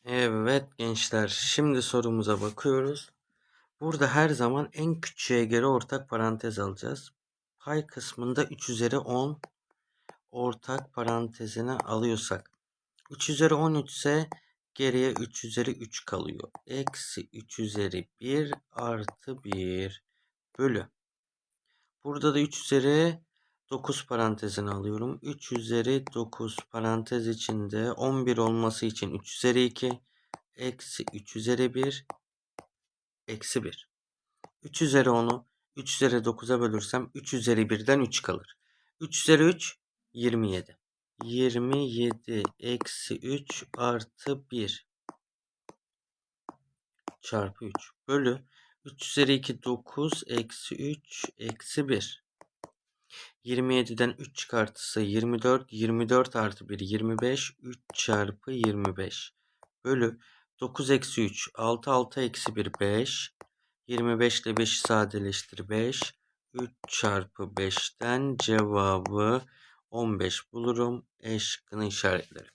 Evet gençler, şimdi sorumuza bakıyoruz. Burada her zaman en küçüğe göre ortak parantez alacağız. Pay kısmında 3 üzeri 10 ortak parantezine alıyorsak 3 üzeri 13 ise geriye 3 üzeri 3 kalıyor. Eksi 3 üzeri 1 artı 1 bölü. Burada da 3 üzeri 9 parantezine alıyorum. 3 üzeri 9 parantez içinde 11 olması için 3 üzeri 2 eksi 3 üzeri 1 eksi 1. 3 üzeri 10'u 3 üzeri 9'a bölürsem 3 üzeri 1'den 3 kalır. 3 üzeri 3 27. 27 eksi 3 artı 1 çarpı 3 bölü 3 üzeri 2 9 eksi 3 eksi 1. 27'den 3 çıkartırsa 24. 24 artı 1 25. 3 çarpı 25 bölü 9 eksi 3 6 6 eksi 1 5. 25 ile 5'i sadeleştir 5. 3 çarpı 5'ten cevabı 15 bulurum. E şıkkını işaretlerim.